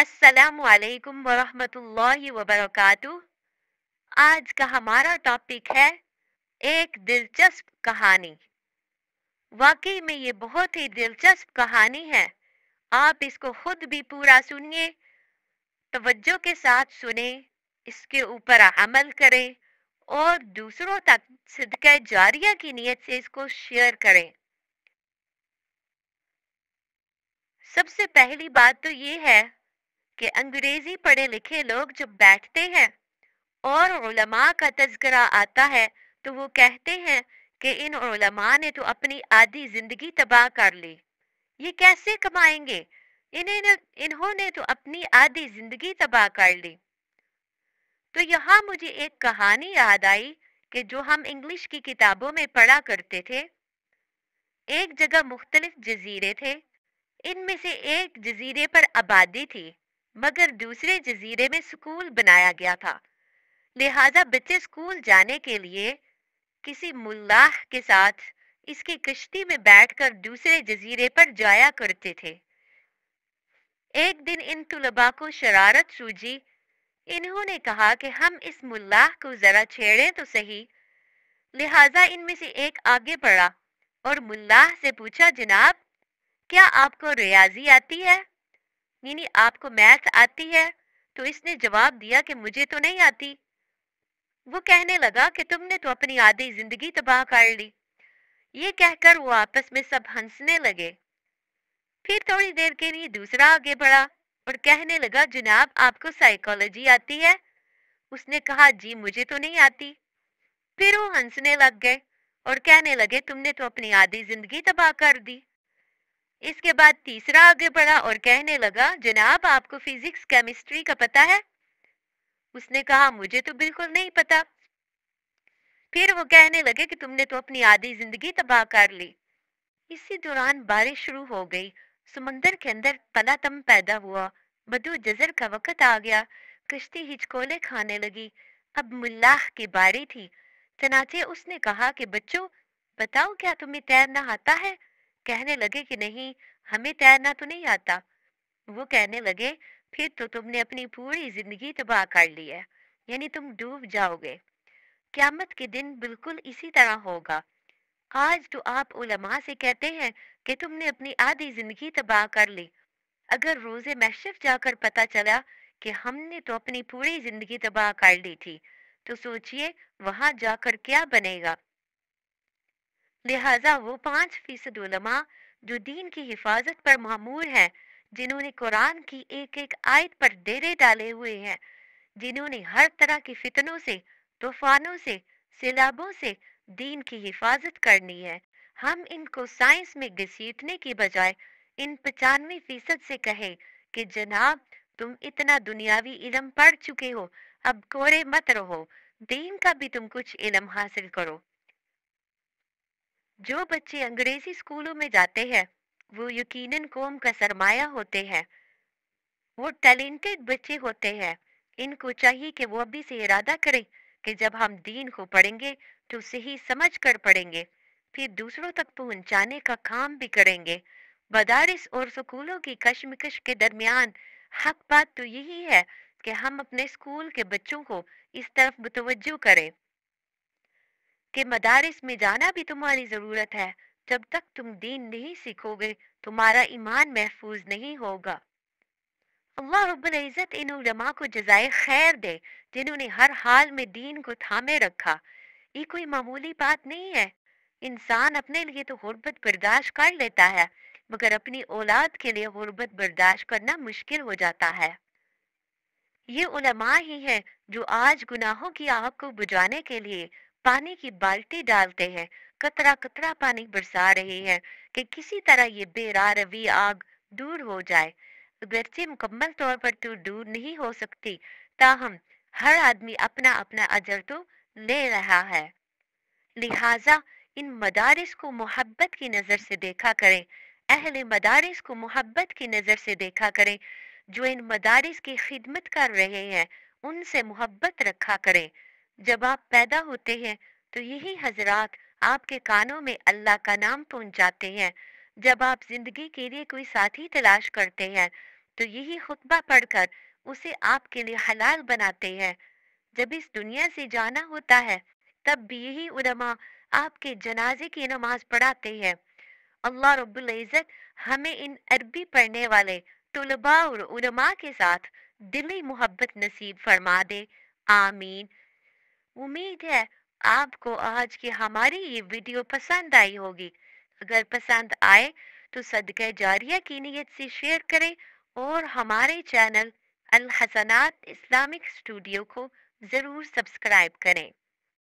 अस्सलामु अलैकुम वरहमतुल्लाहि वबरकातुह। आज का हमारा टॉपिक है एक दिलचस्प कहानी। वाकई में ये बहुत ही दिलचस्प कहानी है। आप इसको खुद भी पूरा सुनिए, तवज्जो के साथ सुने, इसके ऊपर अमल करें और दूसरों तक सदका जारिया की नीयत से इसको शेयर करें। सबसे पहली बात तो ये है कि अंग्रेजी पढ़े लिखे लोग जब बैठते हैं और उलमा का तज़किरा आता है तो वो कहते हैं कि इन उलमा ने तो अपनी आधी जिंदगी तबाह कर ली। ये कैसे कमाएंगे? इन्होंने तो अपनी आधी जिंदगी तबाह कर ली। तो यहाँ मुझे एक कहानी याद आई कि जो हम इंग्लिश की किताबों में पढ़ा करते थे। एक जगह मुख्तलिफ जजीरे थे। इनमें से एक जजीरे पर आबादी थी, मगर दूसरे जजीरे में स्कूल बनाया गया था। लिहाजा बच्चे स्कूल जाने के लिए किसी मुल्लाह के साथ इसकी कश्ती में बैठकर दूसरे जजीरे पर जाया करते थे। एक दिन इन तुलबा को शरारत सूझी। इन्होंने कहा कि हम इस मुल्लाह को जरा छेड़ें तो सही। लिहाजा इनमें से एक आगे बढ़ा और मुल्लाह से पूछा, जनाब क्या आपको रियाजी आती है, यानी आपको मैथ आती है? तो इसने जवाब दिया कि मुझे तो नहीं आती। वो कहने लगा कि तुमने तो अपनी आधी जिंदगी तबाह कर ली। ये कहकर वो आपस में सब हंसने लगे। फिर थोड़ी देर के लिए दूसरा आगे बढ़ा और कहने लगा, जनाब आपको साइकोलॉजी आती है? उसने कहा, जी मुझे तो नहीं आती। फिर वो हंसने लग गए और कहने लगे, तुमने तो अपनी आधी जिंदगी तबाह कर दी। इसके बाद तीसरा आगे बढ़ा और कहने लगा, जनाब आपको फिजिक्स केमिस्ट्री का पता है? उसने कहा, मुझे तो बिल्कुल नहीं पता। फिर वो कहने लगे कि तुमने तो अपनी आधी जिंदगी तबाह कर ली। इसी दौरान बारिश शुरू हो गई। समंदर के अंदर तलातम पैदा हुआ। बदू जजर का वक्त आ गया। कश्ती हिचकोले खाने लगी। अब मुल्लाह की बारी थी। चनाचे उसने कहा कि बच्चों बताओ, क्या तुम्हें तैरना आता है? कहने लगे कि नहीं, हमें तैरना तो नहीं आता। वो कहने लगे, फिर तो तुमने अपनी पूरी जिंदगी तबाह कर ली है, यानी तुम डूब जाओगे। क़यामत के दिन बिल्कुल इसी तरह होगा। आज तो आप उलमा से कहते हैं कि तुमने अपनी आधी जिंदगी तबाह कर ली। अगर रोज़े महशर जाकर पता चला कि हमने तो अपनी पूरी जिंदगी तबाह कर ली थी, तो सोचिए वहां जाकर क्या बनेगा। लिहाजा वो 5% उलमा जो दीन की हिफाजत पर मामूर हैं, जिन्होंने कुरान की एक एक आयत पर डेरे डाले हुए हैं, जिन्होंने हर तरह की फितनों से, तूफानों से, सैलाबों से दीन की हिफाजत करनी है, हम इनको साइंस में घसीटने की बजाय इन 95% से कहें कि जनाब तुम इतना दुनियावी इल्म पढ़ चुके हो, अब कोरे मत रहो, दीन का भी तुम कुछ इल्म हासिल करो। जो बच्चे अंग्रेजी स्कूलों में जाते हैं वो यकीनन कौम का सरमाया होते हैं। वो टैलेंटेड बच्चे होते हैं। इनको चाहिए कि वो अभी से इरादा करें कि जब हम दीन को पढ़ेंगे तो सही समझ कर पढ़ेंगे, फिर दूसरों तक पहुंचाने का काम भी करेंगे। मदारिस और स्कूलों की कशमकश के दरमियान हक बात तो यही है कि हम अपने स्कूल के बच्चों को इस तरफ मुतवज्जो करें कि मदारिस में जाना भी तुम्हारी ज़रूरत है। जब तक तुम दीन नहीं सीखोगे तुम्हारा ईमान महफूज नहीं होगा। अल्लाह रब्बुल इज़्ज़त इन उलमा को जज़ाए खैर दे जिन्होंने हर हाल में दीन को थामे रखा। ये कोई मामूली बात नहीं है। इंसान अपने लिए तो गुर्बत बर्दाश्त कर लेता है, मगर अपनी औलाद के लिए गुर्बत बर्दाश्त करना मुश्किल हो जाता है। ये उलमा ही हैं जो आज गुनाहों की आग को बुझाने के लिए पानी की बाल्टी डालते हैं, कतरा कतरा पानी बरसा रहे हैं कि किसी तरह ये बेरारवी आग दूर हो जाए। अगरचे मुकम्मल तौर पर तो दूर नहीं हो सकती, ताहम हर आदमी अपना अपना अजर तो ले रहा है। लिहाजा इन मदारिस को मोहब्बत की नज़र से देखा करें। अहले मदारिस को मोहब्बत की नज़र से देखा करें। जो इन मदारिस की खिदमत कर रहे हैं उनसे मोहब्बत रखा करें। जब आप पैदा होते हैं तो यही हजरात आपके कानों में अल्लाह का नाम पहुंचाते हैं। जब आप जिंदगी के लिए कोई साथी तलाश करते हैं तो यही खुतबा पढ़कर उसे आपके लिए हलाल बनाते हैं। जब इस दुनिया से जाना होता है तब भी यही उलमा आपके जनाजे की नमाज पढ़ाते हैं। अल्लाह रब्बुल इज़्ज़त हमें इन अरबी पढ़ने वाले तुलबा और उलमा के साथ दिली मोहब्बत नसीब फरमा दे। आमीन। उम्मीद है आपको आज की हमारी ये वीडियो पसंद आई होगी। अगर पसंद आए तो सदका जारिया की नीयत से शेयर करें और हमारे चैनल अल हसनात इस्लामिक स्टूडियो को ज़रूर सब्सक्राइब करें।